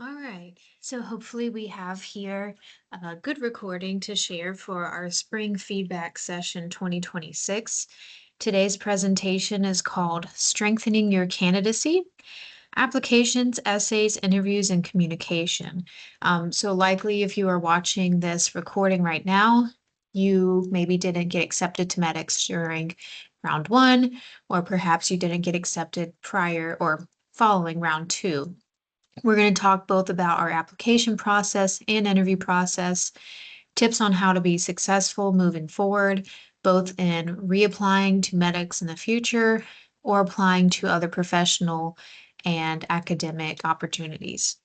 All right. So hopefully we have here a good recording to share for our spring feedback session 2026. Today's presentation is called Strengthening Your Candidacy: Applications, Essays, Interviews, and Communication. So likely if you are watching this recording right now, you maybe didn't get accepted to medics during round one, or perhaps you didn't get accepted prior or following round two. We're going to talk both about our application process and interview process, tips on how to be successful moving forward, both in reapplying to medics in the future or applying to other professional and academic opportunities.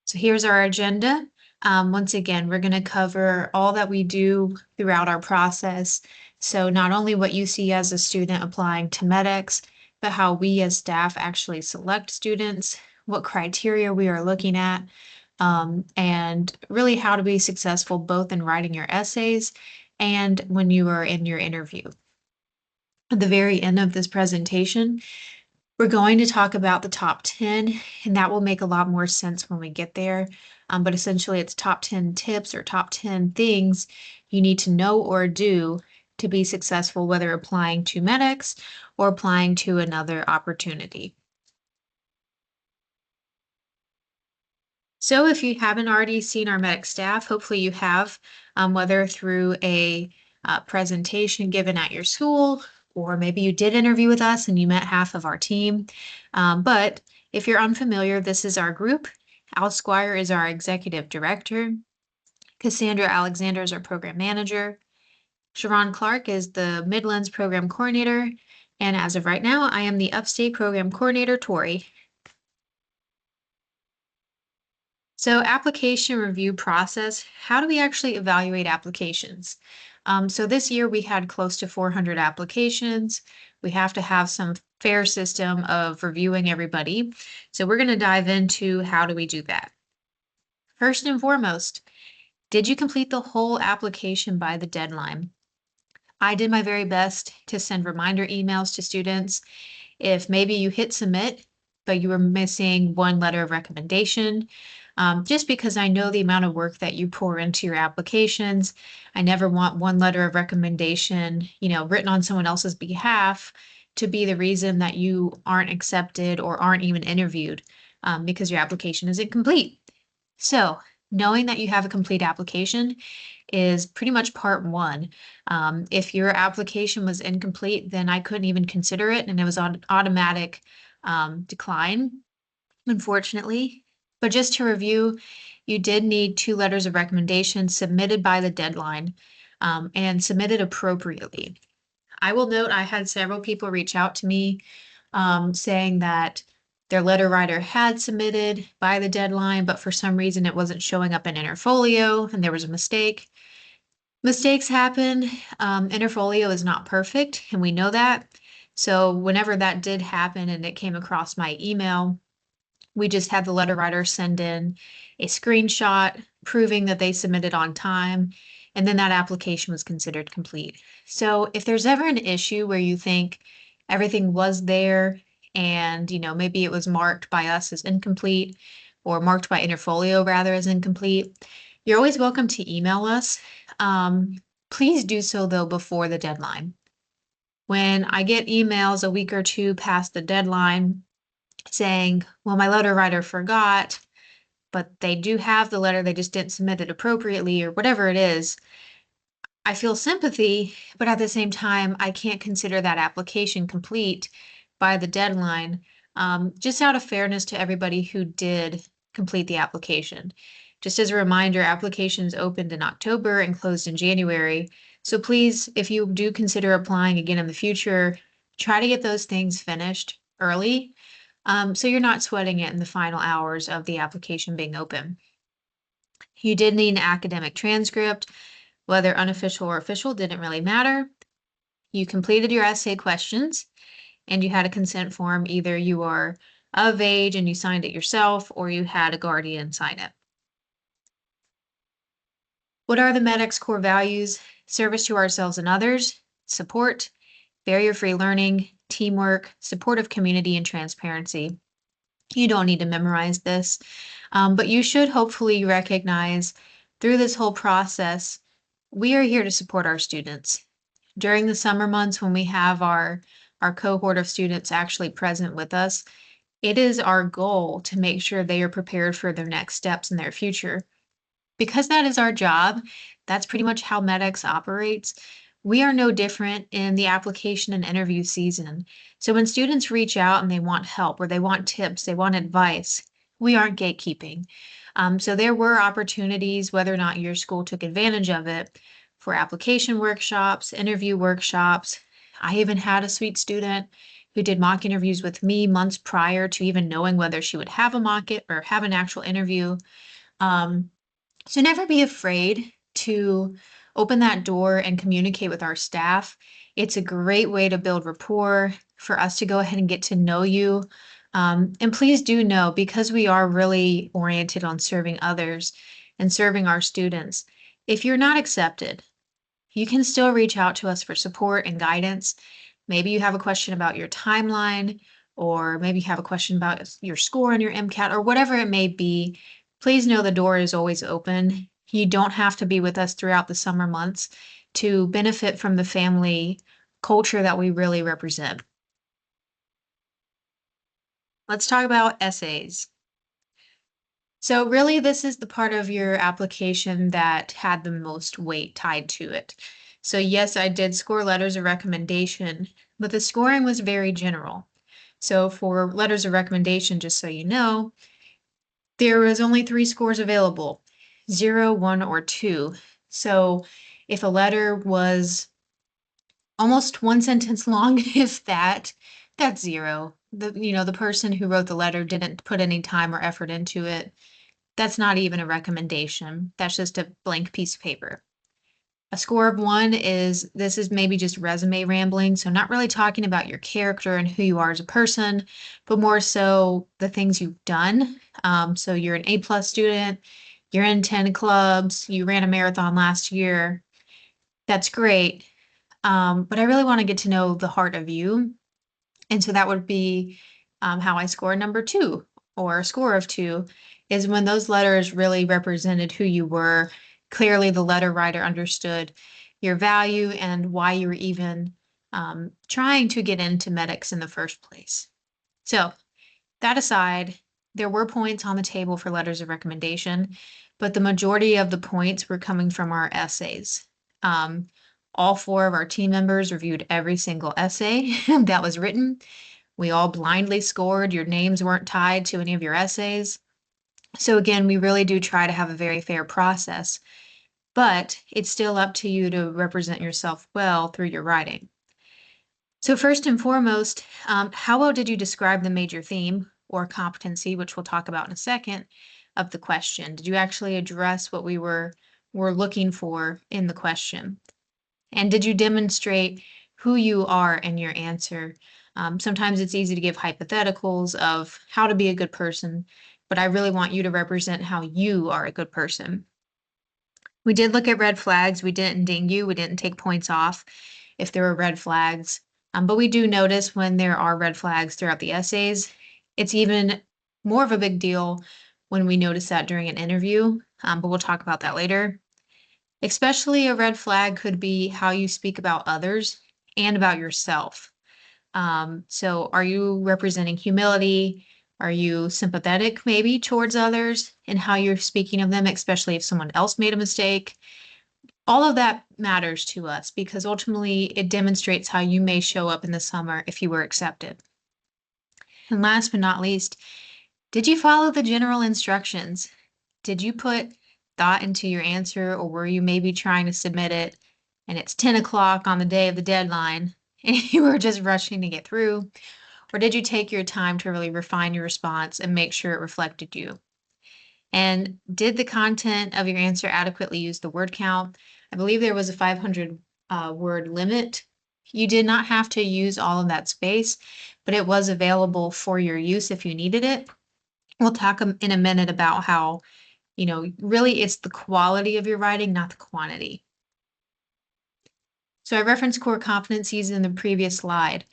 So here's our agenda. Once again, we're going to cover all that we do throughout our process. So not only what you see as a student applying to MEDEX, but how we as staff actually select students, what criteria we are looking at, and really how to be successful both in writing your essays and when you are in your interview. At the very end of this presentation, we're going to talk about the top 10, and that will make a lot more sense when we get there. But essentially, it's top 10 tips or top 10 things you need to know or do to be successful, whether applying to MEDEX or applying to another opportunity. So, if you haven't already seen our MEDEX staff, hopefully you have, whether through a presentation given at your school, or maybe you did interview with us and you met half of our team. But if you're unfamiliar, this is our group. Al Squire is our executive director. Cassandra Alexander is our program manager. Sharon Clark is the Midlands program coordinator. And as of right now, I am the upstate program coordinator, Tori. So, application review process, how do we actually evaluate applications? So, this year we had close to 400 applications. We have to have some fair system of reviewing everybody. So, we're going to dive into how do we do that. First and foremost, did you complete the whole application by the deadline? I did my very best to send reminder emails to students. If maybe you hit submit, but you were missing one letter of recommendation, just because I know the amount of work that you pour into your applications. I never want one letter of recommendation, written on someone else's behalf to be the reason that you aren't accepted or aren't even interviewed, because your application is incomplete. So, knowing that you have a complete application is pretty much part one. If your application was incomplete, then I couldn't even consider it, and it was on automatic decline, unfortunately. But just to review, you did need two letters of recommendation submitted by the deadline, and submitted appropriately. I will note I had several people reach out to me, saying that their letter writer had submitted by the deadline, but for some reason it wasn't showing up in Interfolio and there was a mistake. Mistakes happen. Interfolio is not perfect, and we know that. So, whenever that did happen and it came across my email, we just had the letter writer send in a screenshot proving that they submitted on time, and then that application was considered complete. So if there's ever an issue where you think everything was there and, maybe it was marked by us as incomplete or marked by Interfolio rather as incomplete, you're always welcome to email us. Please do so though before the deadline. When I get emails a week or two past the deadline saying, well, my letter writer forgot, but they do have the letter, they just didn't submit it appropriately, or whatever it is, I feel sympathy, but at the same time, I can't consider that application complete by the deadline, just out of fairness to everybody who did complete the application. Just as a reminder, applications opened in October and closed in January. So please, if you do consider applying again in the future, try to get those things finished early, so you're not sweating it in the final hours of the application being open. You did need an academic transcript, whether unofficial or official didn't really matter. You completed your essay questions and you had a consent form. Either you are of age and you signed it yourself, or you had a guardian sign it. What are the MEDEX core values? Service to ourselves and others, support, barrier-free learning, teamwork, supportive community, and transparency. You don't need to memorize this, but you should hopefully recognize through this whole process, we are here to support our students. During the summer months when we have our cohort of students actually present with us, it is our goal to make sure they are prepared for their next steps in their future. Because that is our job, that's pretty much how MEDEX operates. We are no different in the application and interview season. So when students reach out and they want help or they want tips, they want advice, we aren't gatekeeping. So there were opportunities, whether or not your school took advantage of it, for application workshops, interview workshops. I even had a sweet student who did mock interviews with me months prior to even knowing whether she would have a mock it or have an actual interview. Um, so never be afraid to open that door and communicate with our staff. It's a great way to build rapport, for us to go ahead and get to know you. And please do know, because we are really oriented on serving others and serving our students, if you're not accepted, you can still reach out to us for support and guidance. Maybe you have a question about your timeline, or maybe you have a question about your score on your MCAT, or whatever it may be. Please know the door is always open. You don't have to be with us throughout the summer months to benefit from the family culture that we really represent. Let's talk about essays. So really, this is the part of your application that had the most weight tied to it. So yes, I did score letters of recommendation, but the scoring was very general. So for letters of recommendation, just so you know, there was only 3 scores available, 0, 1, or 2. So if a letter was almost 1 sentence long, if that, that's 0. The person who wrote the letter didn't put any time or effort into it. That's not even a recommendation. That's just a blank piece of paper. A score of 1 is, this is maybe just resume rambling, so not really talking about your character and who you are as a person, but more so the things you've done. So you're an A+ student, you're in 10 clubs, you ran a marathon last year. That's great. But I really want to get to know the heart of you. And so that would be how I score number 2, or a score of 2, is when those letters really represented who you were. Clearly, the letter writer understood your value and why you were even trying to get into MEDEX in the first place. So that aside, there were points on the table for letters of recommendation, but the majority of the points were coming from our essays. All 4 of our team members reviewed every single essay that was written. We all blindly scored. Your names weren't tied to any of your essays. So again, we really do try to have a very fair process, but it's still up to you to represent yourself well through your writing. So first and foremost, how well did you describe the major theme or competency, which we'll talk about in a second, of the question? Did you actually address what we were looking for in the question? And did you demonstrate who you are in your answer? Sometimes it's easy to give hypotheticals of how to be a good person, but I really want you to represent how you are a good person. We did look at red flags. We didn't ding you. We didn't take points off if there were red flags. But we do notice when there are red flags throughout the essays. It's even more of a big deal when we notice that during an interview, but we'll talk about that later. Especially a red flag could be how you speak about others and about yourself. So are you representing humility? Are you sympathetic maybe towards others and how you're speaking of them, especially if someone else made a mistake? All of that matters to us because ultimately it demonstrates how you may show up in the summer if you were accepted. And last but not least, did you follow the general instructions? Did you put thought into your answer, or were you maybe trying to submit it and it's 10 o'clock on the day of the deadline and you were just rushing to get through? Or did you take your time to really refine your response and make sure it reflected you? And did the content of your answer adequately use the word count? I believe there was a 500 word limit. You did not have to use all of that space, but it was available for your use if you needed it. We'll talk in a minute about how, really it's the quality of your writing, not the quantity. So I referenced core competencies in the previous slide.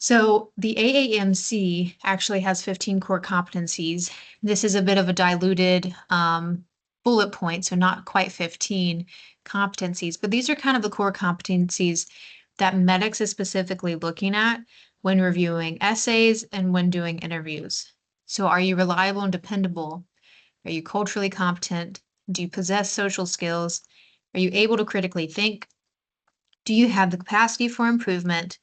So the AAMC actually has 15 core competencies. This is a bit of a diluted bullet point, so not quite 15 competencies, but these are kind of the core competencies that Medix is specifically looking at when reviewing essays and when doing interviews. So are you reliable and dependable? Are you culturally competent? Do you possess social skills? Are you able to critically think? Do you have the capacity for improvement,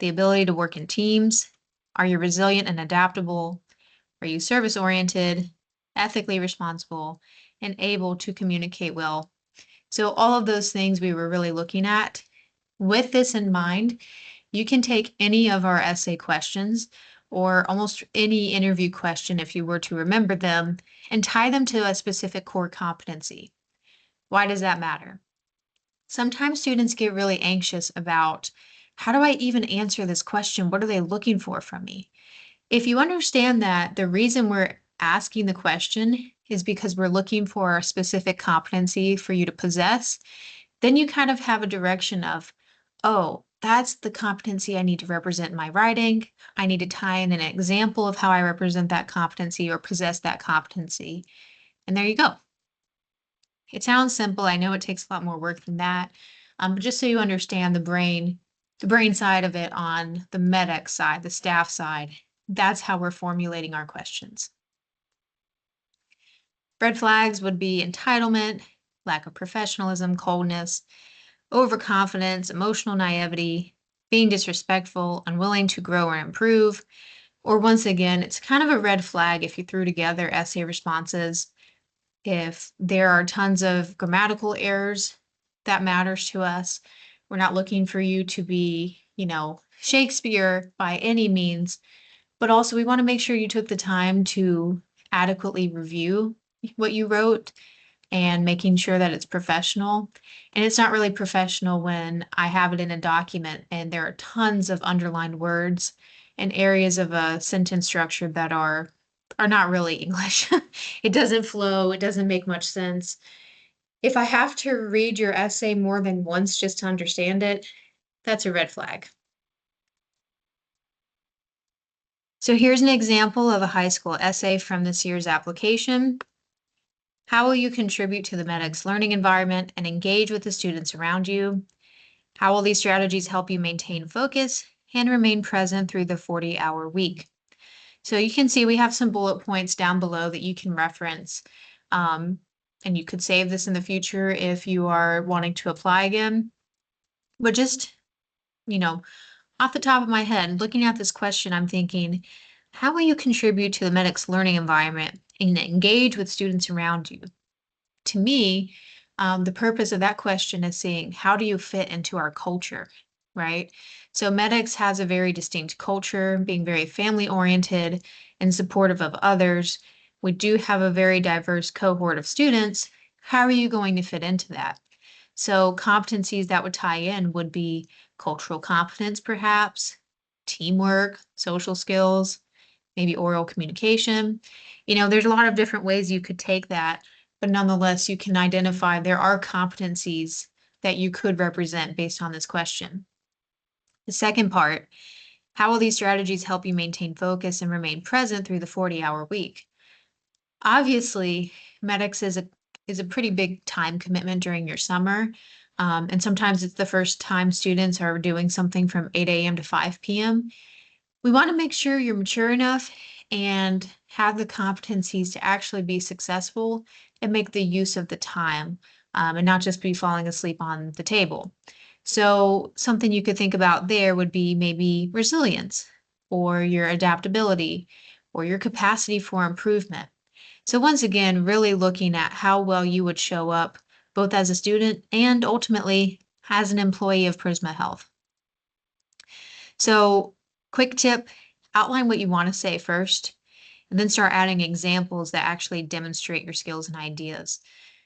the ability to work in teams? Are you resilient and adaptable? Are you service oriented, ethically responsible, and able to communicate well? So, all of those things we were really looking at. With this in mind, you can take any of our essay questions or almost any interview question if you were to remember them and tie them to a specific core competency. Why does that matter? Sometimes students get really anxious about how do I even answer this question? What are they looking for from me? If you understand that the reason we're asking the question is because we're looking for a specific competency for you to possess, then you kind of have a direction of, oh, that's the competency I need to represent in my writing. I need to tie in an example of how I represent that competency or possess that competency. And there you go. It sounds simple. I know it takes a lot more work than that. But just so you understand the brain side of it on the medic side, the staff side, that's how we're formulating our questions. Red flags would be entitlement, lack of professionalism, coldness, overconfidence, emotional naivety, being disrespectful, unwilling to grow or improve. Or once again, it's kind of a red flag if you threw together essay responses. If there are tons of grammatical errors, that matters to us. We're not looking for you to be, Shakespeare by any means, but also we want to make sure you took the time to adequately review what you wrote and making sure that it's professional. And it's not really professional when I have it in a document and there are tons of underlined words and areas of a sentence structure that are not really English. It doesn't flow, it doesn't make much sense. If I have to read your essay more than once just to understand it, that's a red flag. So here's an example of a high school essay from this year's application. How will you contribute to the Medix learning environment and engage with the students around you? How will these strategies help you maintain focus and remain present through the 40-hour week? So you can see we have some bullet points down below that you can reference. And you could save this in the future if you are wanting to apply again. But just, off the top of my head, looking at this question, I'm thinking, how will you contribute to the Medix learning environment and engage with students around you? To me, the purpose of that question is saying, how do you fit into our culture, right? So Medix has a very distinct culture, being very family oriented and supportive of others. We do have a very diverse cohort of students. How are you going to fit into that? So competencies that would tie in would be cultural competence, perhaps, teamwork, social skills, maybe oral communication. There's a lot of different ways you could take that, but nonetheless, you can identify there are competencies that you could represent based on this question. The second part, how will these strategies help you maintain focus and remain present through the 40-hour week? Obviously, Medix is a pretty big time commitment during your summer. And sometimes it's the first time students are doing something from 8 a.m. to 5 p.m. We want to make sure you're mature enough and have the competencies to actually be successful and make the use of the time, and not just be falling asleep on the table. So something you could think about there would be maybe resilience or your adaptability or your capacity for improvement. So once again, really looking at how well you would show up both as a student and ultimately as an employee of Prisma Health. So quick tip, outline what you want to say first, and then start adding examples that actually demonstrate your skills and ideas.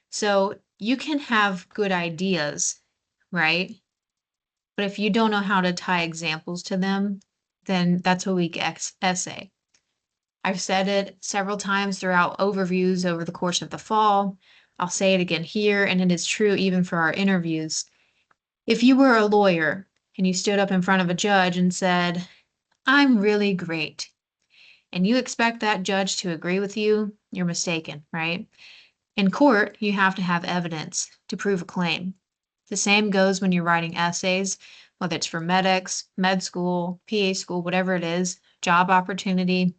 So you can have good ideas, right? But if you don't know how to tie examples to them, then that's a weak essay. I've said it several times throughout overviews over the course of the fall. I'll say it again here, and it is true even for our interviews. If you were a lawyer and you stood up in front of a judge and said, I'm really great, and you expect that judge to agree with you, you're mistaken, right? In court, you have to have evidence to prove a claim. The same goes when you're writing essays, whether it's for medix, med school, PA school, whatever it is, job opportunity.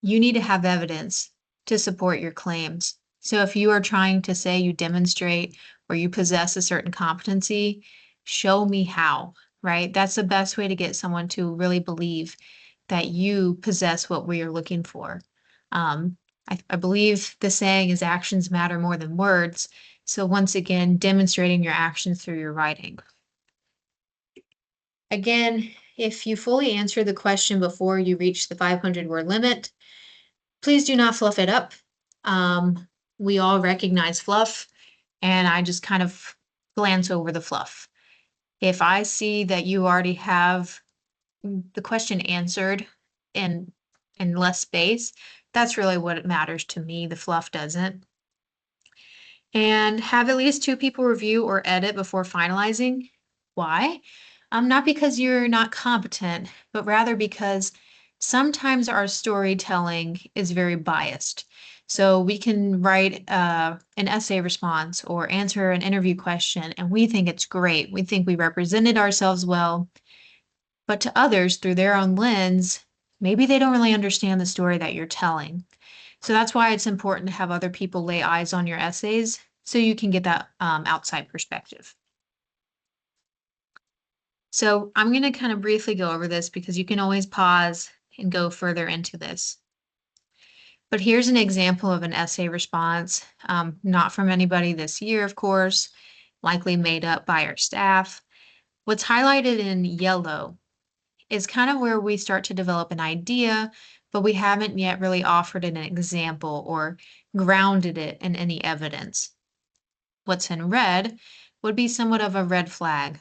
You need to have evidence to support your claims. So if you are trying to say you demonstrate or you possess a certain competency, show me how, right? That's the best way to get someone to really believe that you possess what we are looking for. Um, I believe the saying is actions matter more than words. So once again, demonstrating your actions through your writing. Again, if you fully answer the question before you reach the 500-word limit, please do not fluff it up. We all recognize fluff, and I just kind of glance over the fluff. If I see that you already have the question answered in less space, that's really what matters to me. The fluff doesn't. And have at least 2 people review or edit before finalizing. Why? Not because you're not competent, but rather because sometimes our storytelling is very biased. So we can write an essay response or answer an interview question, and we think it's great. We think we represented ourselves well, but to others, through their own lens, maybe they don't really understand the story that you're telling. So that's why it's important to have other people lay eyes on your essays so you can get that outside perspective. So I'm going to kind of briefly go over this because you can always pause and go further into this. But here's an example of an essay response, not from anybody this year, of course, likely made up by our staff. What's highlighted in yellow is kind of where we start to develop an idea, but we haven't yet really offered an example or grounded it in any evidence. What's in red would be somewhat of a red flag.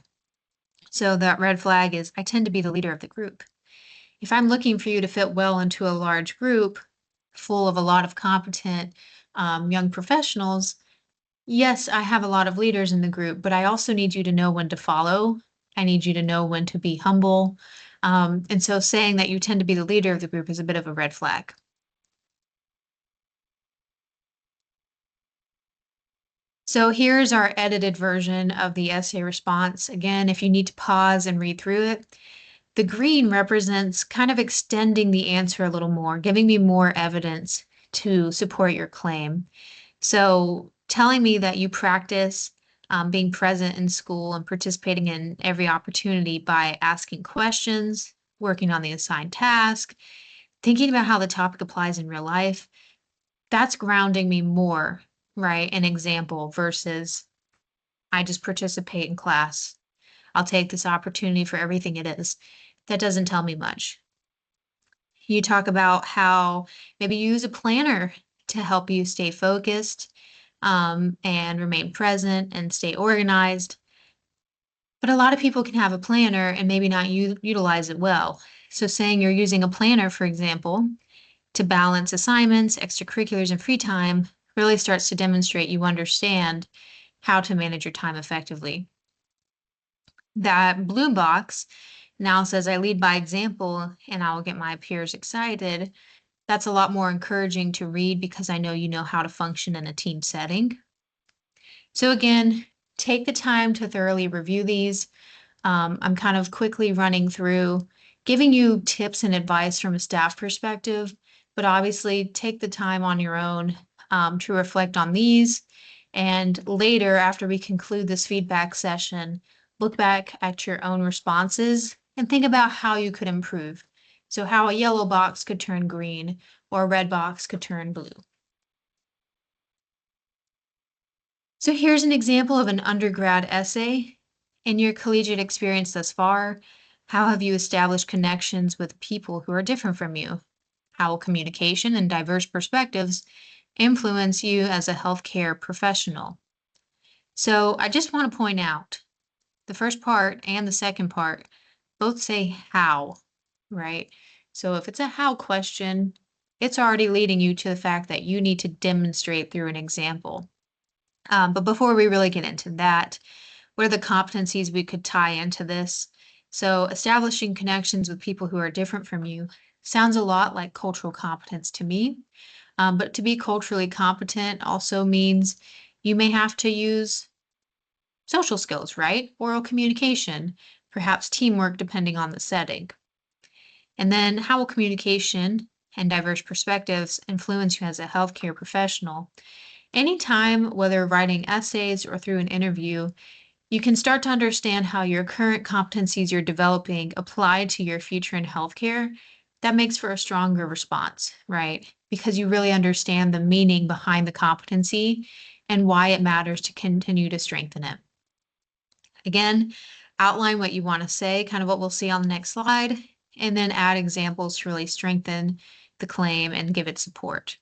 So that red flag is I tend to be the leader of the group. If I'm looking for you to fit well into a large group full of a lot of competent young professionals, yes, I have a lot of leaders in the group, but I also need you to know when to follow. I need you to know when to be humble. And so saying that you tend to be the leader of the group is a bit of a red flag. So here's our edited version of the essay response. Again, if you need to pause and read through it, the green represents kind of extending the answer a little more, giving me more evidence to support your claim. So telling me that you practice being present in school and participating in every opportunity by asking questions, working on the assigned task, thinking about how the topic applies in real life, that's grounding me more, right? An example versus I just participate in class. I'll take this opportunity for everything it is. That doesn't tell me much. You talk about how maybe you use a planner to help you stay focused and remain present and stay organized. But a lot of people can have a planner and maybe not utilize it well. So saying you're using a planner, for example, to balance assignments, extracurriculars, and free time really starts to demonstrate you understand how to manage your time effectively. That blue box now says I lead by example and I'll get my peers excited. That's a lot more encouraging to read because I know you know how to function in a team setting. So again, take the time to thoroughly review these. I'm kind of quickly running through, giving you tips and advice from a staff perspective, but obviously take the time on your own to reflect on these. And later, after we conclude this feedback session, look back at your own responses and think about how you could improve. So how a yellow box could turn green or a red box could turn blue. So here's an example of an undergrad essay. In your collegiate experience thus far, how have you established connections with people who are different from you? How will communication and diverse perspectives influence you as a healthcare professional? So I just want to point out the first part and the second part both say how, right? So if it's a how question, it's already leading you to the fact that you need to demonstrate through an example. But before we really get into that, what are the competencies we could tie into this? So establishing connections with people who are different from you sounds a lot like cultural competence to me. But to be culturally competent also means you may have to use social skills, right? Oral communication, perhaps teamwork, depending on the setting. And then how will communication and diverse perspectives influence you as a healthcare professional? Anytime, whether writing essays or through an interview, you can start to understand how your current competencies you're developing apply to your future in healthcare. That makes for a stronger response, right? Because you really understand the meaning behind the competency and why it matters to continue to strengthen it. Again, outline what you want to say, kind of what we'll see on the next slide, and then add examples to really strengthen the claim and give it support.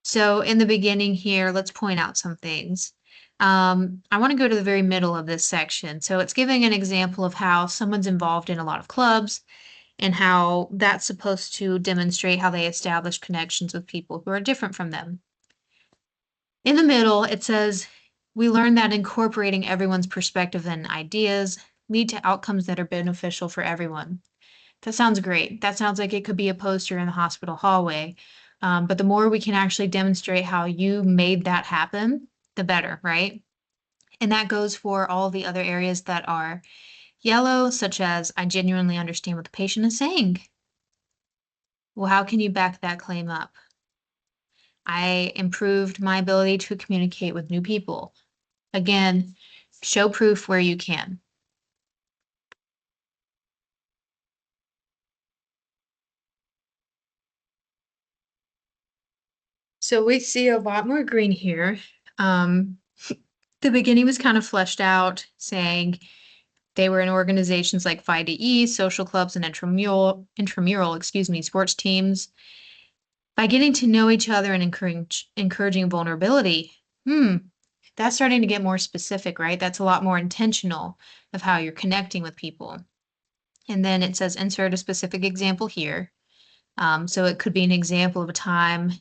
So in the beginning here, let's point out some things. I want to go to the very middle of this section. So it's giving an example of how someone's involved in a lot of clubs and how that's supposed to demonstrate how they establish connections with people who are different from them. In the middle, it says, we learned that incorporating everyone's perspective and ideas lead to outcomes that are beneficial for everyone. That sounds great. That sounds like it could be a poster in the hospital hallway. But the more we can actually demonstrate how you made that happen, the better, right? And that goes for all the other areas that are yellow, such as I genuinely understand what the patient is saying. Well, how can you back that claim up? I improved my ability to communicate with new people. Again, show proof where you can. So we see a lot more green here. The beginning was kind of fleshed out, saying they were in organizations like Phi DE, social clubs, and intramural, sports teams. By getting to know each other and encouraging vulnerability, that's starting to get more specific, right? That's a lot more intentional of how you're connecting with people. And then it says insert a specific example here. So it could be an example of a time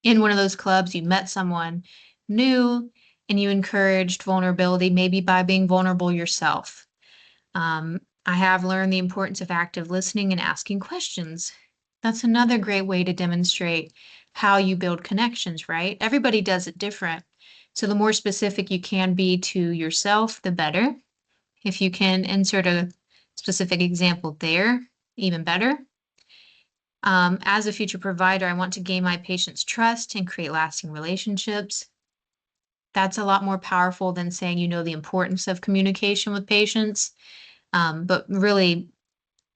in one of those clubs you met someone new and you encouraged vulnerability, maybe by being vulnerable yourself. I have learned the importance of active listening and asking questions. That's another great way to demonstrate how you build connections, right? Everybody does it different. So the more specific you can be to yourself, the better. If you can insert a specific example there, even better. As a future provider, I want to gain my patients' trust and create lasting relationships. That's a lot more powerful than saying you know the importance of communication with patients. But really,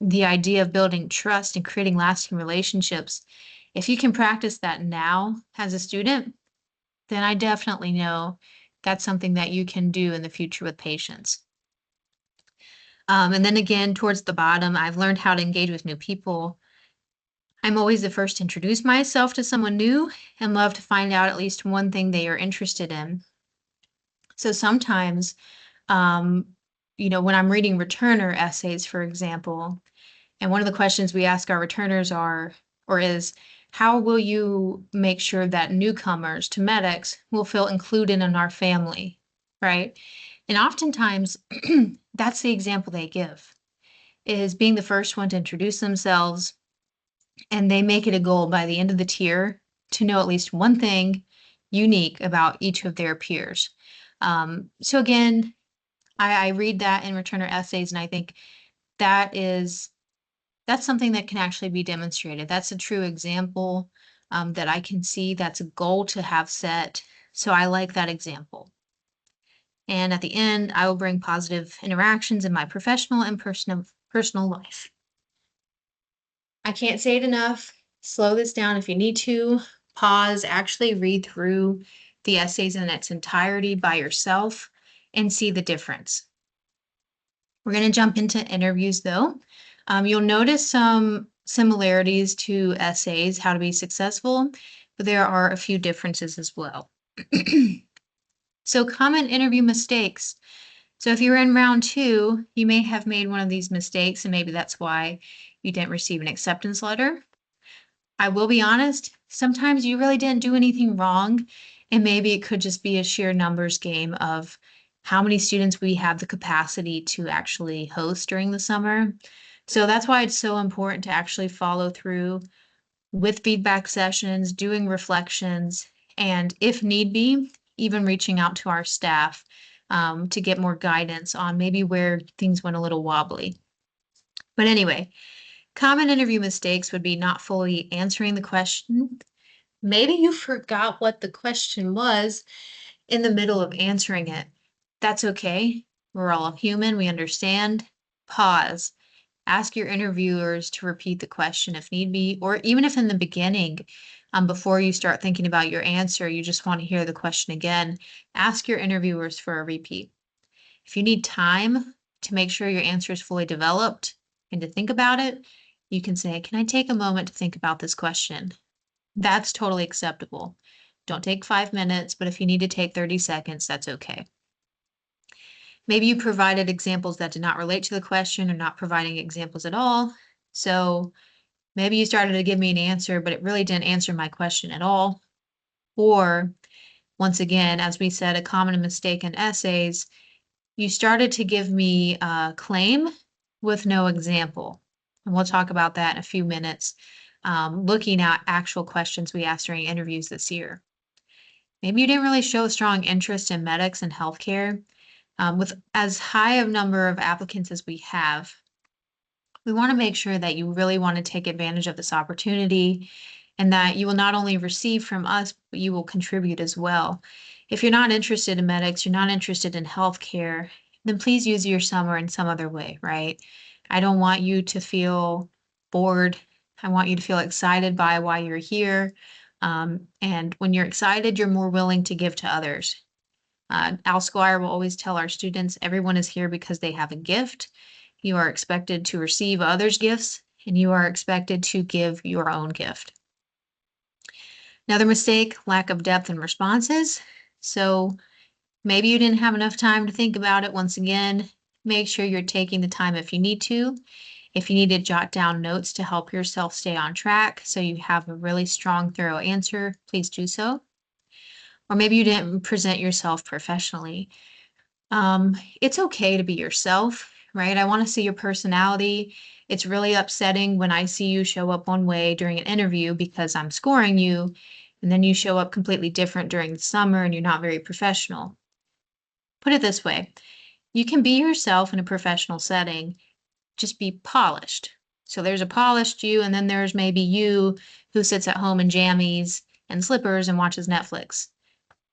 the idea of building trust and creating lasting relationships, if you can practice that now as a student, then I definitely know that's something that you can do in the future with patients. And then again, towards the bottom, I've learned how to engage with new people. I'm always the first to introduce myself to someone new and love to find out at least one thing they are interested in. So sometimes, when I'm reading returner essays, for example, and one of the questions we ask our returners is, how will you make sure that newcomers to medics will feel included in our family, right? And oftentimes, that's the example they give, is being the first one to introduce themselves, and they make it a goal by the end of the tier to know at least one thing unique about each of their peers. So again, I read that in returner essays, and I think that's something that can actually be demonstrated. That's a true example that I can see. That's a goal to have set. So I like that example. And at the end, I will bring positive interactions in my professional and personal life. I can't say it enough. Slow this down if you need to. Pause, actually read through the essays in its entirety by yourself and see the difference. We're going to jump into interviews though. You'll notice some similarities to essays, how to be successful, but there are a few differences as well. So common interview mistakes. So if you're in round 2, you may have made one of these mistakes, and maybe that's why you didn't receive an acceptance letter. I will be honest, sometimes you really didn't do anything wrong, And maybe it could just be a sheer numbers game of how many students we have the capacity to actually host during the summer. So that's why it's so important to actually follow through with feedback sessions, doing reflections, and if need be, even reaching out to our staff to get more guidance on maybe where things went a little wobbly. But anyway, common interview mistakes would be not fully answering the question. Maybe you forgot what the question was in the middle of answering it. That's okay. We're all human. We understand. Pause. Ask your interviewers to repeat the question if need be, or even if in the beginning, before you start thinking about your answer, you just want to hear the question again, ask your interviewers for a repeat. If you need time to make sure your answer is fully developed and to think about it, you can say, "Can I take a moment to think about this question?" That's totally acceptable. Don't take 5 minutes, but if you need to take 30 seconds, that's okay. Maybe you provided examples that did not relate to the question or not providing examples at all. So maybe you started to give me an answer, but it really didn't answer my question at all. Or once again, as we said, a common mistake in essays, you started to give me a claim with no example. And we'll talk about that in a few minutes, looking at actual questions we asked during interviews this year. Maybe you didn't really show a strong interest in medics and healthcare. With as high a number of applicants as we have, we want to make sure that you really want to take advantage of this opportunity and that you will not only receive from us, but you will contribute as well. If you're not interested in medics, you're not interested in healthcare, then please use your summer in some other way, right? I don't want you to feel bored. I want you to feel excited by why you're here. And when you're excited, you're more willing to give to others. Al Squire will always tell our students, everyone is here because they have a gift. You are expected to receive others' gifts, and you are expected to give your own gift. Another mistake, lack of depth in responses. So maybe you didn't have enough time to think about it. Once again, make sure you're taking the time if you need to. If you need to jot down notes to help yourself stay on track so you have a really strong, thorough answer, please do so. Or maybe you didn't present yourself professionally. It's okay to be yourself, right? I want to see your personality. It's really upsetting when I see you show up one way during an interview because I'm scoring you, and then you show up completely different during the summer and you're not very professional. Put it this way, you can be yourself in a professional setting, just be polished. So there's a polished you, and then there's maybe you who sits at home in jammies and slippers and watches Netflix.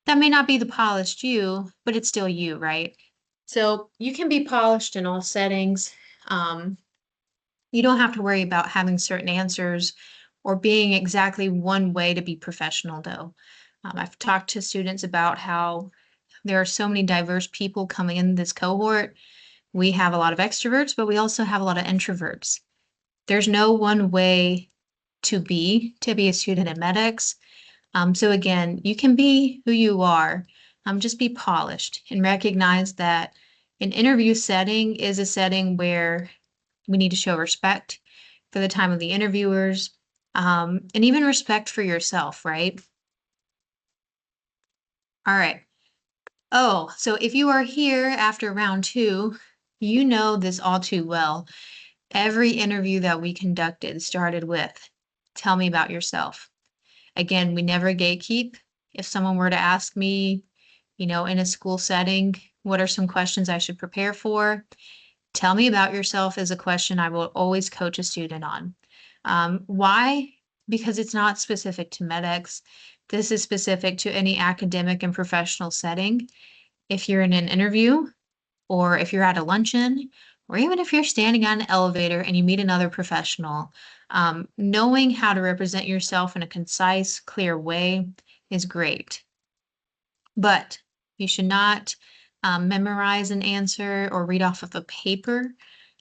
That may not be the polished you, but it's still you, right? So you can be polished in all settings. Um, you don't have to worry about having certain answers or being exactly one way to be professional, though. I've talked to students about how there are so many diverse people coming in this cohort. We have a lot of extroverts, but we also have a lot of introverts. There's no one way to be a student at MEDEX. So again, you can be who you are. Just be polished and recognize that an interview setting is a setting where we need to show respect for the time of the interviewers, and even respect for yourself, right? All right. Oh, so if you are here after round 2, you know this all too well. Every interview that we conducted started with, "Tell me about yourself." Again, we never gatekeep. If someone were to ask me, in a school setting, what are some questions I should prepare for? Tell me about yourself is a question I will always coach a student on. Why? Because it's not specific to MEDEX. This is specific to any academic and professional setting. If you're in an interview, or if you're at a luncheon, or even if you're standing on an elevator and you meet another professional, knowing how to represent yourself in a concise, clear way is great. But you should not memorize an answer or read off of a paper.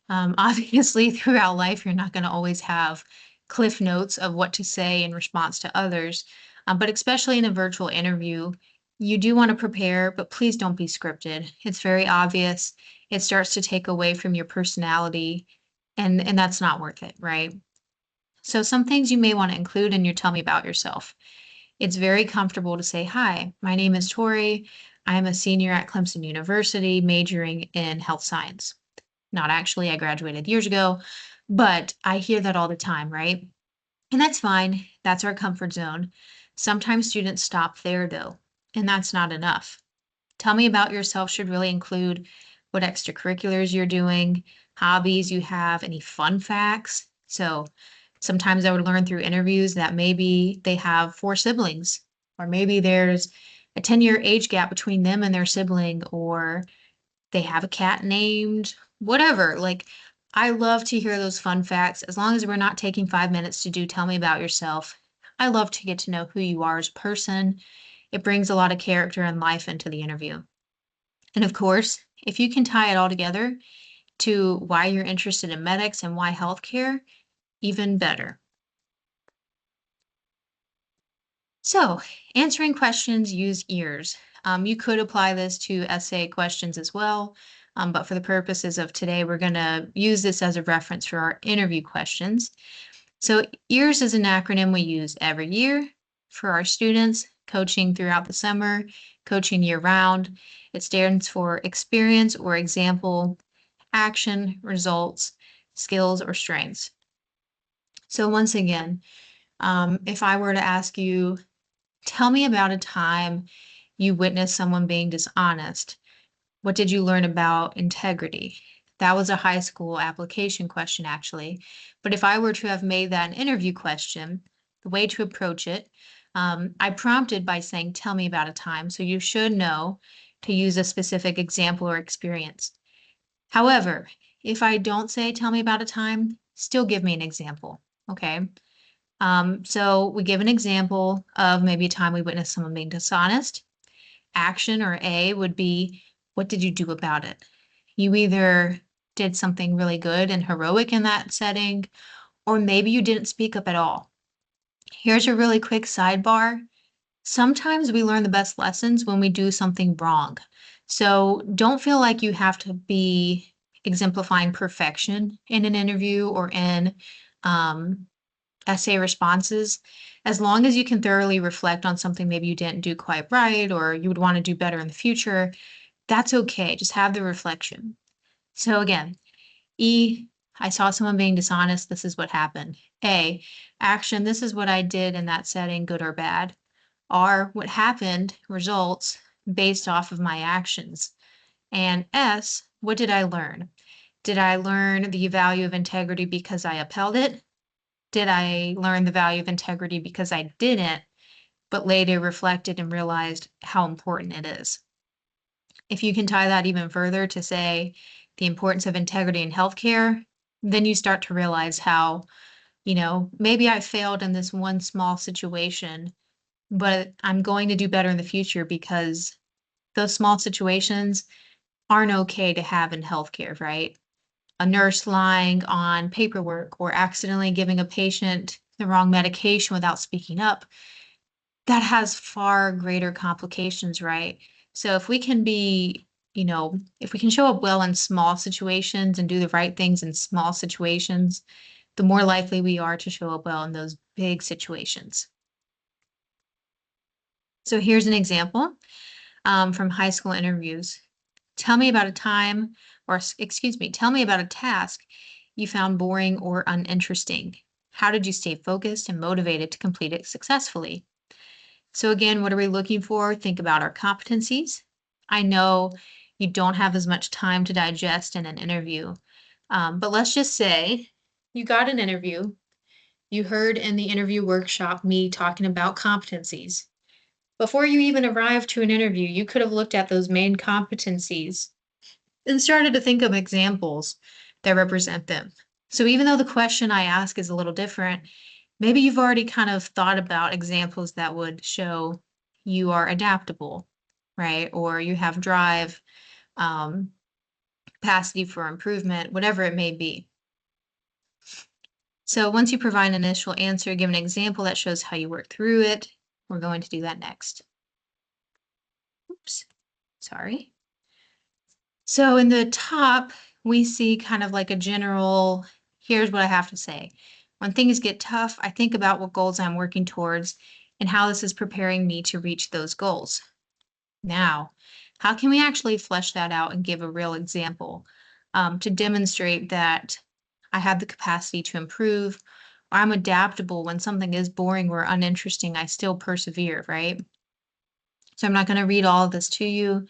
Obviously, throughout life, you're not going to always have cliff notes of what to say in response to others. But especially in a virtual interview, you do want to prepare, but please don't be scripted. It's very obvious. It starts to take away from your personality, and that's not worth it, right? So some things you may want to include in your tell me about yourself. It's very comfortable to say, "Hi, my name is Tori. I'm a senior at Clemson University majoring in health science." Not actually, I graduated years ago, but I hear that all the time, right? And that's fine. That's our comfort zone. Sometimes students stop there though, and that's not enough. Tell me about yourself should really include what extracurriculars you're doing, hobbies you have, any fun facts. So sometimes I would learn through interviews that maybe they have four siblings, or maybe there's a 10-year age gap between them and their sibling, or they have a cat named whatever. Like, I love to hear those fun facts as long as we're not taking 5 minutes to do tell me about yourself. I love to get to know who you are as a person. It brings a lot of character and life into the interview. And of course, if you can tie it all together to why you're interested in medics and why healthcare, even better. So, answering questions use ears. You could apply this to essay questions as well, but for the purposes of today, we're going to use this as a reference for our interview questions. So, EARS is an acronym we use every year for our students, coaching throughout the summer, coaching year round. It stands for experience or example, action, results, skills, or strengths. So, once again, if I were to ask you, tell me about a time you witnessed someone being dishonest. What did you learn about integrity? That was a high school application question, actually. But if I were to have made that an interview question, the way to approach it, I prompted by saying, tell me about a time. So you should know to use a specific example or experience. However, if I don't say, tell me about a time, still give me an example. Okay. So we give an example of maybe a time we witnessed someone being dishonest. Action or A would be, what did you do about it? You either did something really good and heroic in that setting, or maybe you didn't speak up at all. Here's a really quick sidebar. Sometimes we learn the best lessons when we do something wrong. So don't feel like you have to be exemplifying perfection in an interview or in um, essay responses. As long as you can thoroughly reflect on something maybe you didn't do quite right or you would want to do better in the future, that's okay. Just have the reflection. So again, E, I saw someone being dishonest. This is what happened. A, action. This is what I did in that setting, good or bad. R, what happened, results based off of my actions. And S, what did I learn? Did I learn the value of integrity because I upheld it? Did I learn the value of integrity because I didn't, but later reflected and realized how important it is? If you can tie that even further to say the importance of integrity in healthcare, then you start to realize how, maybe I failed in this one small situation, but I'm going to do better in the future because those small situations aren't okay to have in healthcare, right? A nurse lying on paperwork or accidentally giving a patient the wrong medication without speaking up, that has far greater complications, right? So if we can be, if we can show up well in small situations and do the right things in small situations, the more likely we are to show up well in those big situations. So here's an example from high school interviews. Tell me about a time, or excuse me, tell me about a task you found boring or uninteresting. How did you stay focused and motivated to complete it successfully? So again, what are we looking for? Think about our competencies. I know you don't have as much time to digest in an interview, but let's just say you got an interview. You heard in the interview workshop me talking about competencies. Before you even arrived to an interview, you could have looked at those main competencies and started to think of examples that represent them. So even though the question I ask is a little different, maybe you've already kind of thought about examples that would show you are adaptable, right? Or you have drive, um, capacity for improvement, whatever it may be. So once you provide an initial answer, give an example that shows how you work through it. We're going to do that next. Oops, sorry. So in the top, we see kind of like a general, here's what I have to say. When things get tough, I think about what goals I'm working towards and how this is preparing me to reach those goals. Now, how can we actually flesh that out and give a real example to demonstrate that I have the capacity to improve, or I'm adaptable when something is boring or uninteresting, I still persevere, right? So I'm not going to read all of this to you.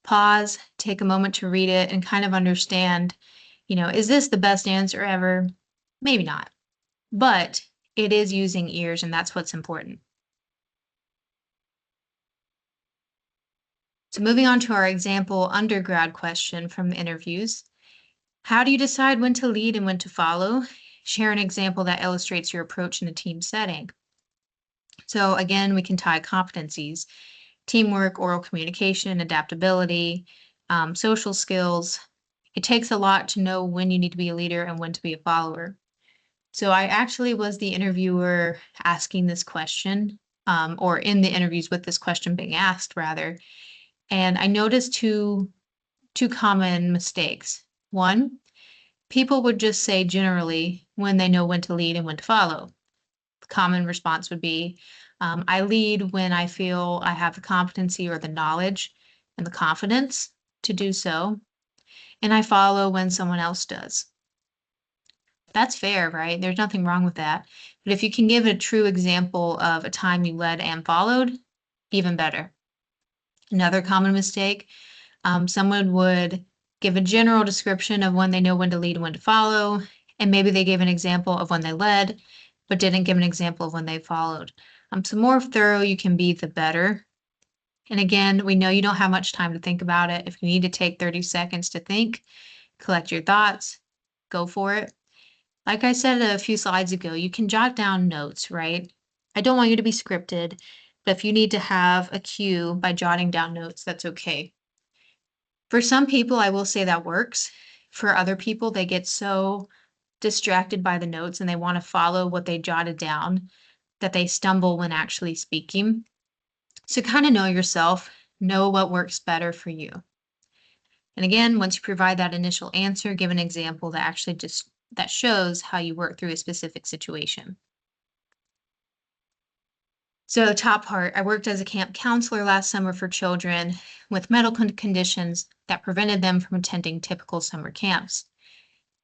Pause, take a moment to read it and kind of understand, is this the best answer ever? Maybe not, but it is using ears, and that's what's important. So moving on to our example undergrad question from the interviews. How do you decide when to lead and when to follow? Share an example that illustrates your approach in a team setting. So again, we can tie competencies, teamwork, oral communication, adaptability, social skills. It takes a lot to know when you need to be a leader and when to be a follower. So I actually was the interviewer asking this question, or in the interviews with this question being asked, rather. And I noticed two common mistakes. One, people would just say generally when they know when to lead and when to follow. The common response would be, I lead when I feel I have the competency or the knowledge and the confidence to do so, and I follow when someone else does. That's fair, right? There's nothing wrong with that. But if you can give a true example of a time you led and followed, even better. Another common mistake, someone would give a general description of when they know when to lead and when to follow, and maybe they gave an example of when they led, but didn't give an example of when they followed. So more thorough you can be, the better. And again, we know you don't have much time to think about it. If you need to take 30 seconds to think, collect your thoughts, go for it. Like I said a few slides ago, you can jot down notes, right? I don't want you to be scripted, but if you need to have a cue by jotting down notes, that's okay. For some people, I will say that works. For other people, they get so distracted by the notes and they want to follow what they jotted down that they stumble when actually speaking. So kind of know yourself, know what works better for you. And again, once you provide that initial answer, give an example that actually just that shows how you work through a specific situation. So the top part, I worked as a camp counselor last summer for children with medical conditions that prevented them from attending typical summer camps.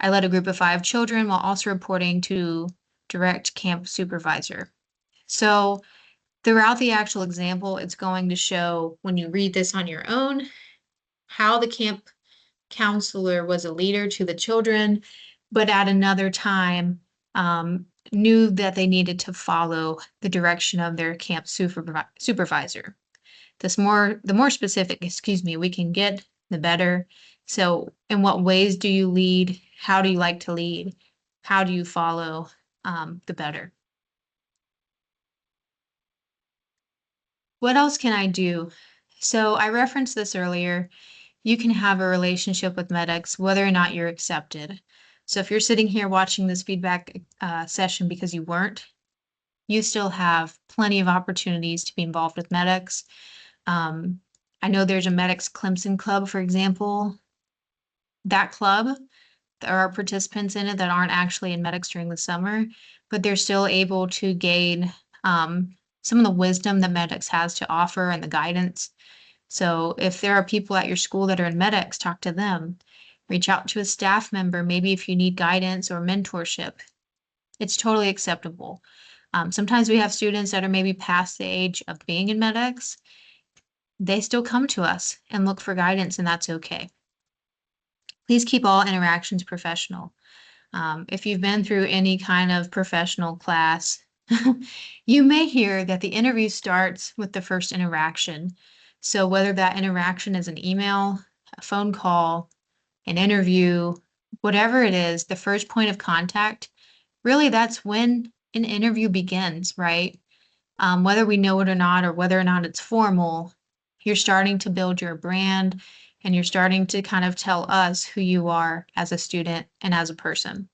I led a group of 5 children while also reporting to direct camp supervisor. So throughout the actual example, it's going to show when you read this on your own, how the camp counselor was a leader to the children, but at another time, knew that they needed to follow the direction of their camp supervisor. The more specific, we can get, the better. So in what ways do you lead? How do you like to lead? How do you follow? The better. What else can I do? So I referenced this earlier. You can have a relationship with MEDEX whether or not you're accepted. So if you're sitting here watching this feedback session because you weren't, you still have plenty of opportunities to be involved with MEDEX. I know there's a MEDEX Clemson Club, for example. That club, there are participants in it that aren't actually in MEDEX during the summer, but they're still able to gain some of the wisdom that MEDEX has to offer and the guidance. So if there are people at your school that are in MEDEX, talk to them. Reach out to a staff member, maybe if you need guidance or mentorship. It's totally acceptable. Sometimes we have students that are maybe past the age of being in MEDEX. They still come to us and look for guidance, and that's okay. Please keep all interactions professional. If you've been through any kind of professional class, you may hear that the interview starts with the first interaction. So whether that interaction is an email, a phone call, an interview, whatever it is, the first point of contact, really that's when an interview begins, right? Whether we know it or not, or whether or not it's formal, you're starting to build your brand and you're starting to kind of tell us who you are as a student and as a person.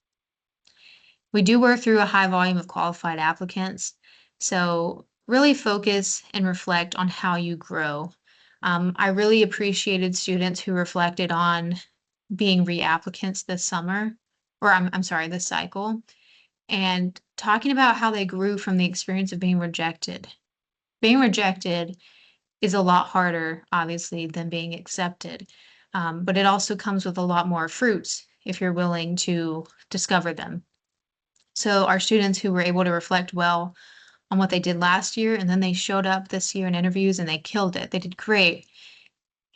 We do work through a high volume of qualified applicants, so really focus and reflect on how you grow. I really appreciated students who reflected on being reapplicants this summer, or I'm sorry, this cycle, and talking about how they grew from the experience of being rejected. Being rejected is a lot harder, obviously, than being accepted. But it also comes with a lot more fruits if you're willing to discover them. So our students who were able to reflect well on what they did last year, and then they showed up this year in interviews and they killed it. They did great.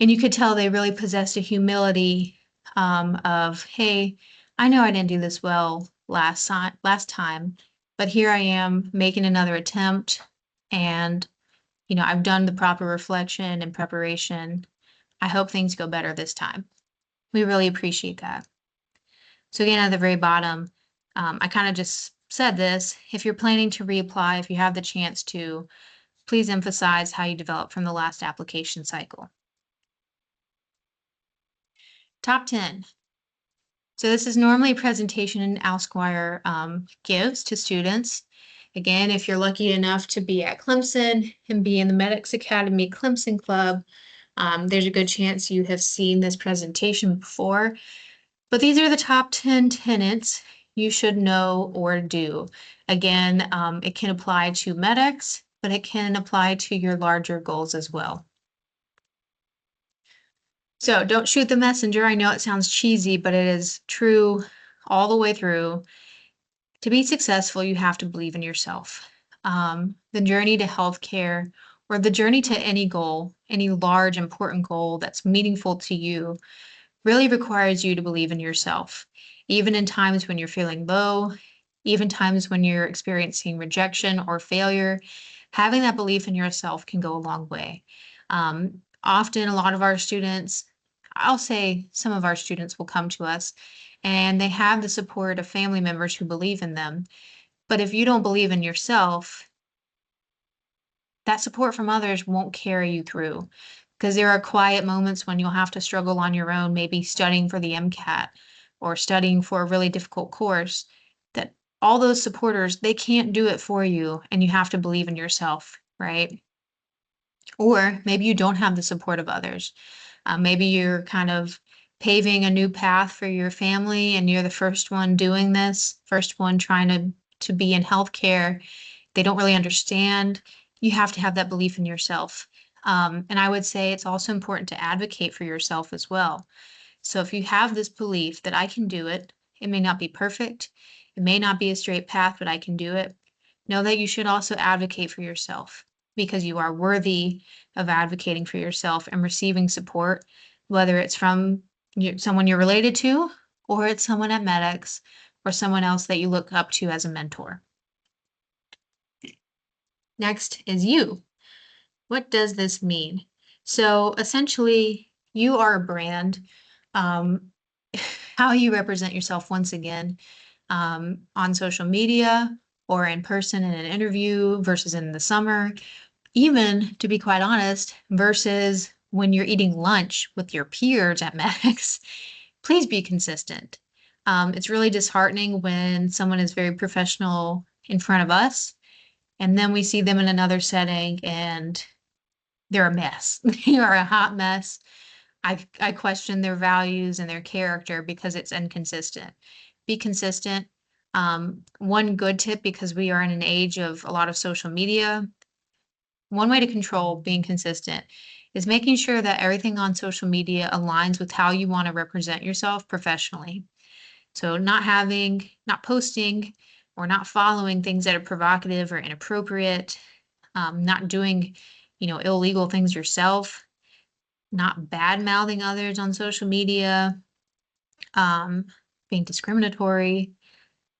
And you could tell they really possessed a humility of, hey, I know I didn't do this well last time, but here I am making another attempt, and I've done the proper reflection and preparation. I hope things go better this time. We really appreciate that. So again, at the very bottom, I kind of just said this. If you're planning to reapply, if you have the chance to, please emphasize how you developed from the last application cycle. Top 10. So this is normally a presentation Alsquire gives to students. Again, if you're lucky enough to be at Clemson and be in the Medics Academy Clemson Club, there's a good chance you have seen this presentation before. But these are the top 10 tenets you should know or do. Again, it can apply to medics, but it can apply to your larger goals as well. So don't shoot the messenger. I know it sounds cheesy, but it is true all the way through. To be successful, you have to believe in yourself. The journey to healthcare, or the journey to any goal, any large, important goal that's meaningful to you, really requires you to believe in yourself. Even in times when you're feeling low, even times when you're experiencing rejection or failure, having that belief in yourself can go a long way. Often, a lot of our students, I'll say some of our students will come to us and they have the support of family members who believe in them. But if you don't believe in yourself, that support from others won't carry you through, because there are quiet moments when you'll have to struggle on your own, maybe studying for the MCAT or studying for a really difficult course, that all those supporters, they can't do it for you, and you have to believe in yourself, right? Or maybe you don't have the support of others. Maybe you're kind of paving a new path for your family and you're the first one doing this, first one trying to be in healthcare. They don't really understand. You have to have that belief in yourself. And I would say it's also important to advocate for yourself as well. So if you have this belief that I can do it, it may not be perfect, it may not be a straight path, but I can do it. Know that you should also advocate for yourself, because you are worthy of advocating for yourself and receiving support, whether it's from someone you're related to, or it's someone at Medics, or someone else that you look up to as a mentor. Next is you. What does this mean? So essentially, you are a brand. Um, how you represent yourself, once again, on social media or in person in an interview versus in the summer, even, to be quite honest, versus when you're eating lunch with your peers at Max, please be consistent. It's really disheartening when someone is very professional in front of us, and then we see them in another setting and they're a mess. They are a hot mess. I question their values and their character because it's inconsistent. Be consistent. One good tip, because we are in an age of a lot of social media, one way to control being consistent is making sure that everything on social media aligns with how you want to represent yourself professionally. So not posting or not following things that are provocative or inappropriate, not doing, illegal things yourself, not bad mouthing others on social media, um, being discriminatory.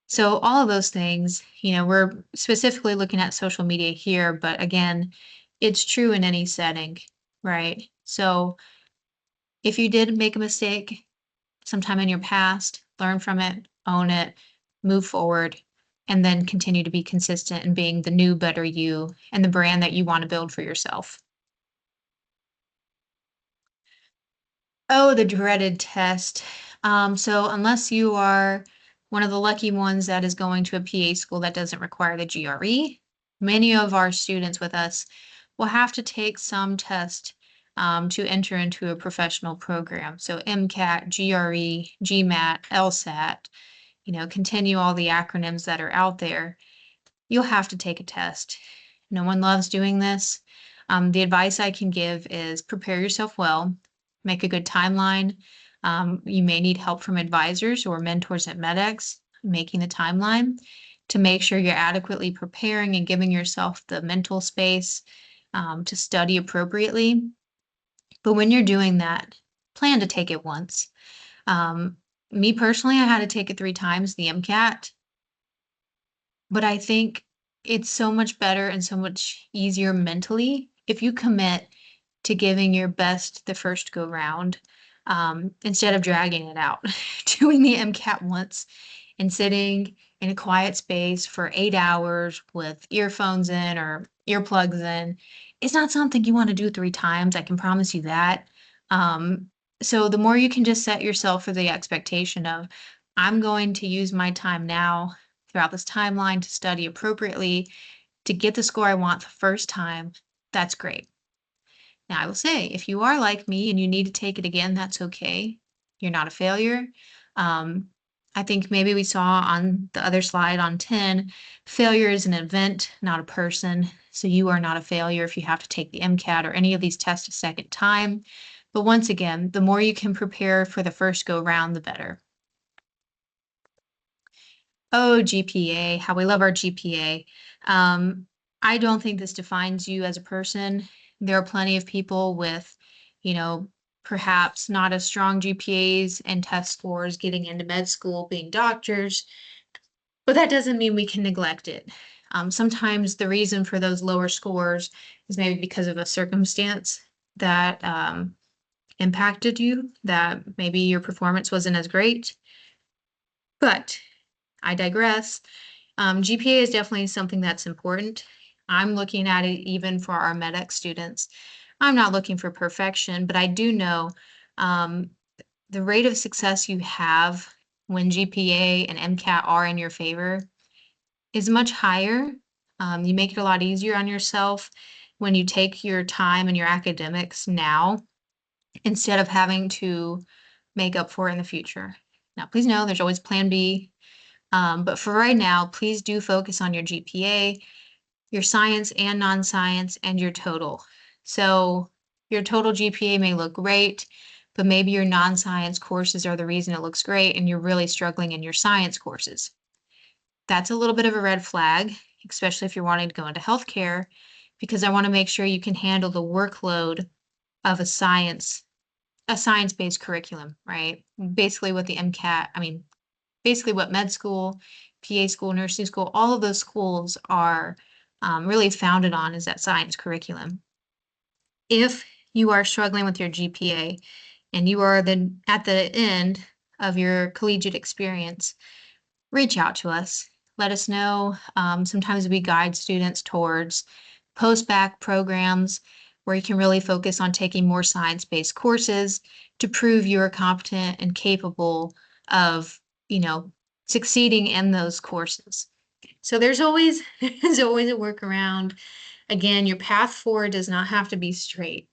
So all of those things, we're specifically looking at social media here, but again, it's true in any setting, right? So if you did make a mistake sometime in your past, learn from it, own it, move forward, and then continue to be consistent in being the new, better you and the brand that you want to build for yourself. Oh, the dreaded test. So unless you are one of the lucky ones that is going to a PA school that doesn't require the GRE, many of our students with us will have to take some test to enter into a professional program. So MCAT, GRE, GMAT, LSAT, continue all the acronyms that are out there. You'll have to take a test. No one loves doing this. The advice I can give is prepare yourself well, make a good timeline. You may need help from advisors or mentors at MEDEX making the timeline to make sure you're adequately preparing and giving yourself the mental space to study appropriately. But when you're doing that, plan to take it once. Um, Me personally, I had to take it 3 times, the MCAT, but I think it's so much better and so much easier mentally if you commit to giving your best the first go round, instead of dragging it out. Doing the MCAT once and sitting in a quiet space for 8 hours with earphones in or earplugs in, it's not something you want to do 3 times. I can promise you that. Um, so the more you can just set yourself for the expectation of, I'm going to use my time now throughout this timeline to study appropriately to get the score I want the first time, that's great. Now, I will say, if you are like me and you need to take it again, that's okay. You're not a failure. Um, I think maybe we saw on the other slide on 10, failure is an event, not a person. So you are not a failure if you have to take the MCAT or any of these tests a second time. But once again, the more you can prepare for the first go round, the better. Oh, GPA, how we love our GPA. Um, I don't think this defines you as a person. There are plenty of people with, you know, perhaps not as strong GPAs and test scores getting into med school, being doctors, but that doesn't mean we can neglect it. Sometimes the reason for those lower scores is maybe because of a circumstance that impacted you, that maybe your performance wasn't as great. But I digress. GPA is definitely something that's important. I'm looking at it even for our MEDEX students. I'm not looking for perfection, but I do know um, the rate of success you have when GPA and MCAT are in your favor is much higher. You make it a lot easier on yourself when you take your time and your academics now instead of having to make up for it in the future. Now, please know there's always plan B. But for right now, please do focus on your GPA, your science and non-science, and your total. So your total GPA may look great, but maybe your non-science courses are the reason it looks great and you're really struggling in your science courses. That's a little bit of a red flag, especially if you're wanting to go into healthcare, because I want to make sure you can handle the workload of a science-based curriculum, right? Basically what the MCAT, basically what med school, PA school, nursing school, all of those schools are really founded on is that science curriculum. If you are struggling with your GPA and you are at the end of your collegiate experience, reach out to us. Let us know. Sometimes we guide students towards post-bac programs where you can really focus on taking more science-based courses to prove you're competent and capable of, you know, succeeding in those courses. So there's always there's always a workaround. Again, your path forward does not have to be straight,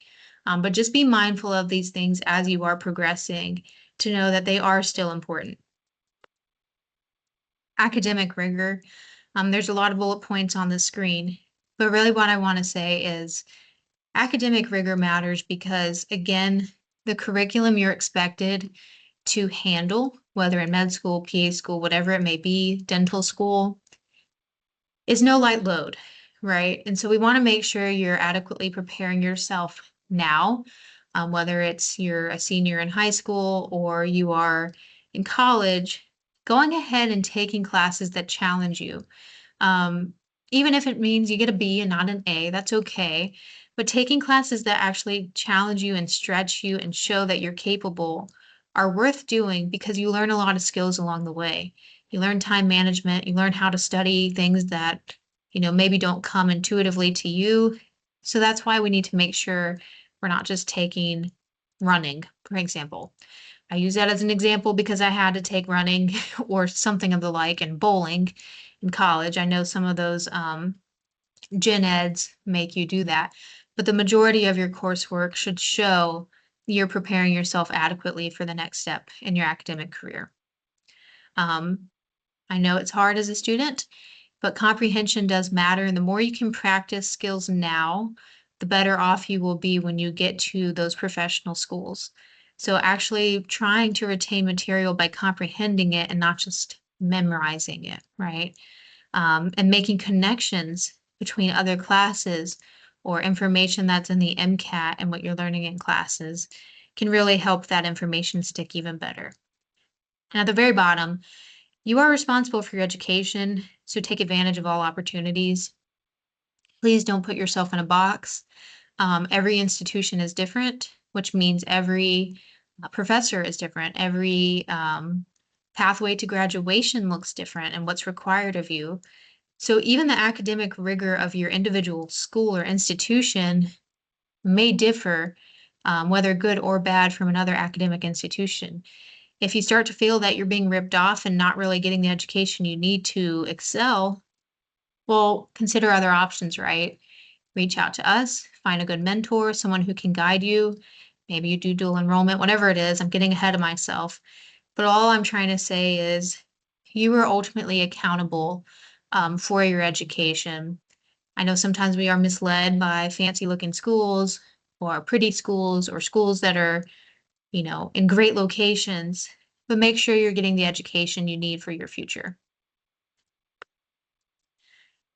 but just be mindful of these things as you are progressing to know that they are still important. Academic rigor. There's a lot of bullet points on the screen, but really what I want to say is academic rigor matters because, again, the curriculum you're expected to handle, whether in med school, PA school, whatever it may be, dental school, is no light load, right? And so we want to make sure you're adequately preparing yourself now, whether you're a senior in high school or you are in college, going ahead and taking classes that challenge you. Um, Even if it means you get a B and not an A, that's okay. But taking classes that actually challenge you and stretch you and show that you're capable are worth doing because you learn a lot of skills along the way. You learn time management, you learn how to study things that, maybe don't come intuitively to you. So that's why we need to make sure we're not just taking running, for example. I use that as an example because I had to take running or something of the like and bowling in college. I know some of those gen eds make you do that, but the majority of your coursework should show you're preparing yourself adequately for the next step in your academic career. Um, I know it's hard as a student, but comprehension does matter. And the more you can practice skills now, the better off you will be when you get to those professional schools. So actually trying to retain material by comprehending it and not just memorizing it, right? And making connections between other classes or information that's in the MCAT and what you're learning in classes can really help that information stick even better. And at the very bottom, you are responsible for your education, so take advantage of all opportunities. Please don't put yourself in a box. Every institution is different, which means every professor is different. Every pathway to graduation looks different and what's required of you. So even the academic rigor of your individual school or institution may differ, whether good or bad, from another academic institution. If you start to feel that you're being ripped off and not really getting the education you need to excel, well, consider other options, right? Reach out to us, find a good mentor, someone who can guide you. Maybe you do dual enrollment, whatever it is. I'm getting ahead of myself. But all I'm trying to say is you are ultimately accountable for your education. I know sometimes we are misled by fancy looking schools or pretty schools or schools that are, in great locations, but make sure you're getting the education you need for your future.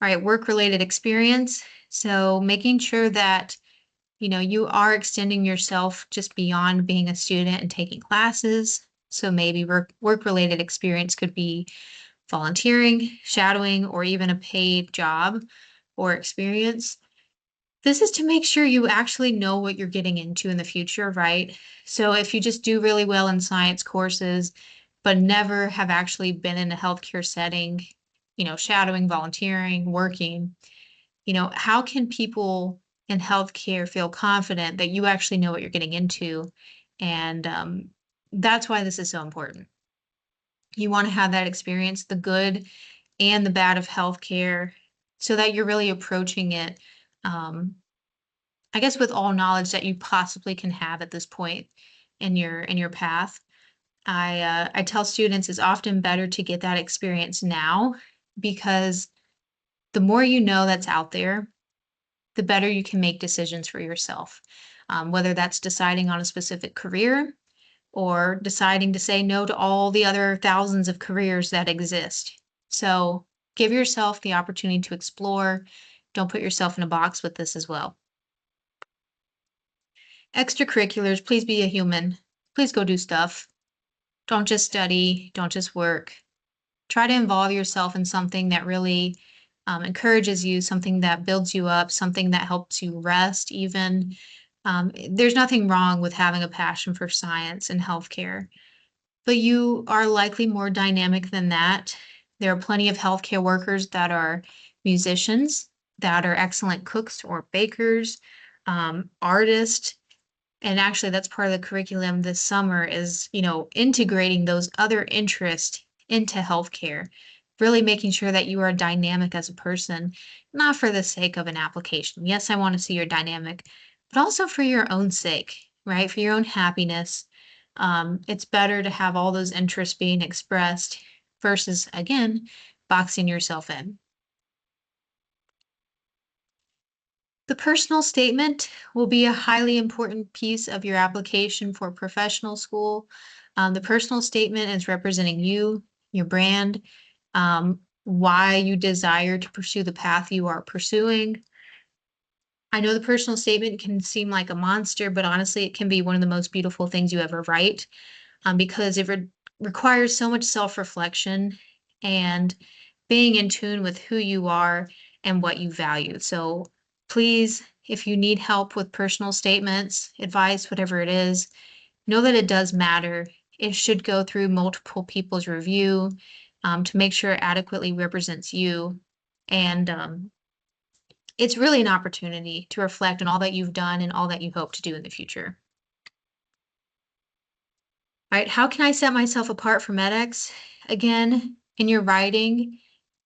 All right, work-related experience. So making sure that, you are extending yourself just beyond being a student and taking classes. So maybe work-related experience could be volunteering, shadowing, or even a paid job or experience. This is to make sure you actually know what you're getting into in the future, right? So if you just do really well in science courses, but never have actually been in a healthcare setting, shadowing, volunteering, working, how can people in healthcare feel confident that you actually know what you're getting into? And that's why this is so important. You want to have that experience, the good and the bad of healthcare, so that you're really approaching it, I guess, with all knowledge that you possibly can have at this point in your path. I tell students it's often better to get that experience now, because the more you know that's out there, the better you can make decisions for yourself. Whether that's deciding on a specific career or deciding to say no to all the other thousands of careers that exist. So give yourself the opportunity to explore. Don't put yourself in a box with this as well. Extracurriculars, please be a human. Please go do stuff. Don't just study, don't just work. Try to involve yourself in something that really encourages you, something that builds you up, something that helps you rest even. There's nothing wrong with having a passion for science and healthcare, but you are likely more dynamic than that. There are plenty of healthcare workers that are musicians, that are excellent cooks or bakers, artists. And actually, that's part of the curriculum this summer is, integrating those other interests into healthcare, really making sure that you are dynamic as a person, not for the sake of an application. Yes, I want to see you're dynamic, but also for your own sake, right? For your own happiness. It's better to have all those interests being expressed versus, again, boxing yourself in. The personal statement will be a highly important piece of your application for professional school. The personal statement is representing you, your brand, why you desire to pursue the path you are pursuing. I know the personal statement can seem like a monster, but honestly, it can be one of the most beautiful things you ever write, because it requires so much self-reflection and being in tune with who you are and what you value. So please, if you need help with personal statements, advice, whatever it is, know that it does matter. It should go through multiple people's review to make sure it adequately represents you. And it's really an opportunity to reflect on all that you've done and all that you hope to do in the future. All right, how can I set myself apart from edX? Again, in your writing,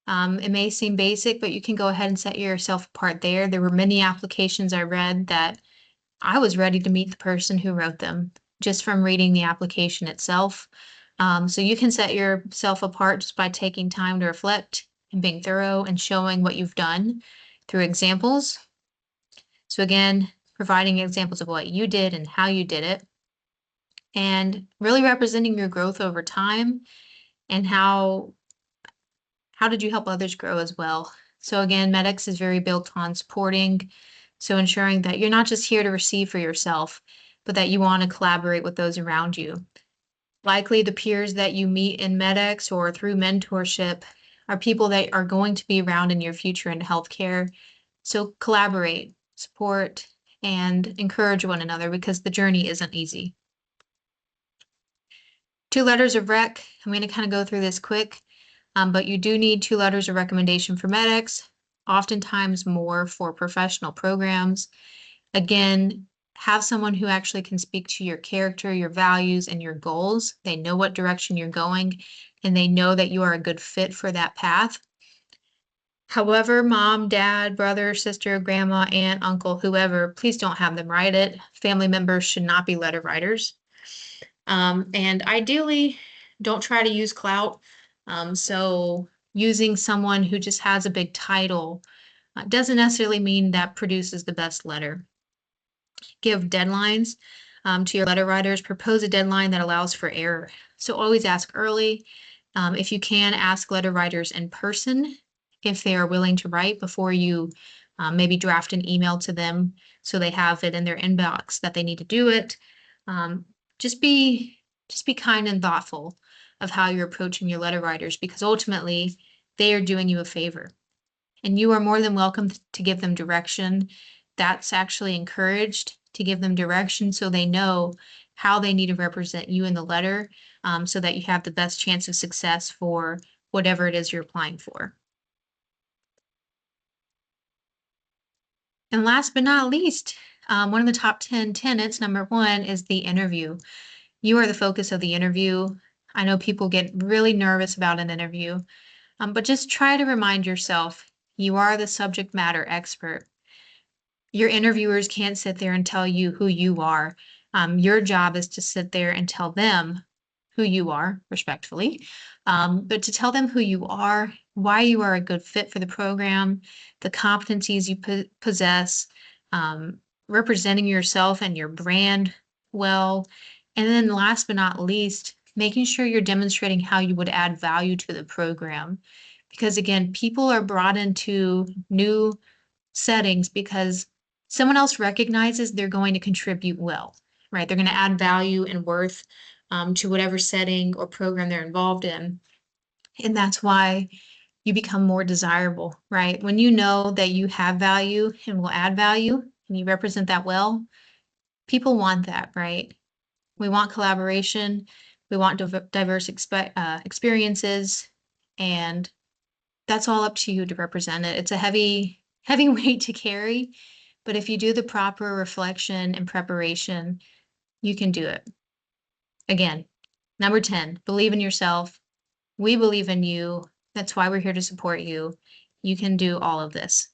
it may seem basic, but you can go ahead and set yourself apart there. There were many applications I read that I was ready to meet the person who wrote them just from reading the application itself. So you can set yourself apart just by taking time to reflect, and being thorough and showing what you've done through examples. So again, providing examples of what you did and how you did it, and really representing your growth over time and how did you help others grow as well. So again, MEDX is very built on supporting, so ensuring that you're not just here to receive for yourself, but that you want to collaborate with those around you. Likely the peers that you meet in MEDX or through mentorship are people that are going to be around in your future in healthcare. So collaborate, support, and encourage one another because the journey isn't easy. 2 letters of rec. I'm going to kind of go through this quick, but you do need 2 letters of recommendation for MEDX, oftentimes more for professional programs. Again, have someone who actually can speak to your character, your values, and your goals. They know what direction you're going, and they know that you are a good fit for that path. However, mom, dad, brother, sister, grandma, aunt, uncle, whoever, please don't have them write it. Family members should not be letter writers. And ideally, don't try to use clout. So using someone who just has a big title doesn't necessarily mean that produces the best letter. Give deadlines to your letter writers. Propose a deadline that allows for error. So always ask early. If you can, ask letter writers in person if they are willing to write before you maybe draft an email to them so they have it in their inbox that they need to do it. Just be kind and thoughtful of how you're approaching your letter writers because ultimately they are doing you a favor. And you are more than welcome to give them direction. That's actually encouraged to give them direction so they know how they need to represent you in the letter so that you have the best chance of success for whatever it is you're applying for. And last but not least, one of the top 10 tenets, number 1, is the interview. You are the focus of the interview. I know people get really nervous about an interview, but just try to remind yourself you are the subject matter expert. Your interviewers can't sit there and tell you who you are. Your job is to sit there and tell them who you are, respectfully, but to tell them who you are, why you are a good fit for the program, the competencies you possess, representing yourself and your brand well, and then last but not least, making sure you're demonstrating how you would add value to the program. Because again, people are brought into new settings because someone else recognizes they're going to contribute well, right? They're going to add value and worth to whatever setting or program they're involved in. And that's why you become more desirable, right? When you know that you have value and will add value and you represent that well, people want that, right? We want collaboration. We want diverse experiences. And that's all up to you to represent it. It's a heavy weight to carry, but if you do the proper reflection and preparation, you can do it. Again, number 10, believe in yourself. We believe in you. That's why we're here to support you. You can do all of this.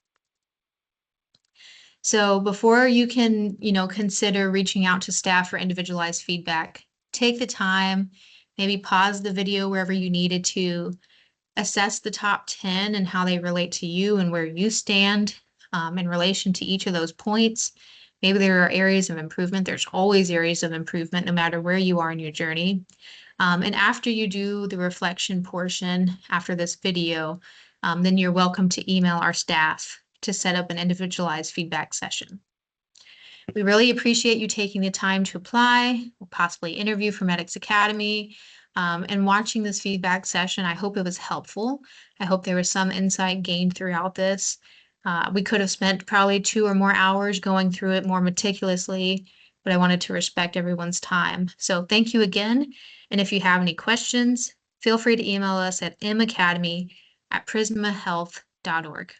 So before you can, consider reaching out to staff for individualized feedback, take the time, maybe pause the video wherever you needed to, assess the top 10 and how they relate to you and where you stand in relation to each of those points. Maybe there are areas of improvement. There's always areas of improvement no matter where you are in your journey. And after you do the reflection portion after this video, then you're welcome to email our staff to set up an individualized feedback session. We really appreciate you taking the time to apply, or possibly interview for MEDX Academy, and watching this feedback session. I hope it was helpful. I hope there was some insight gained throughout this. We could have spent probably 2 or more hours going through it more meticulously, but I wanted to respect everyone's time. So thank you again. And if you have any questions, feel free to email us at macademy@prismahealth.org.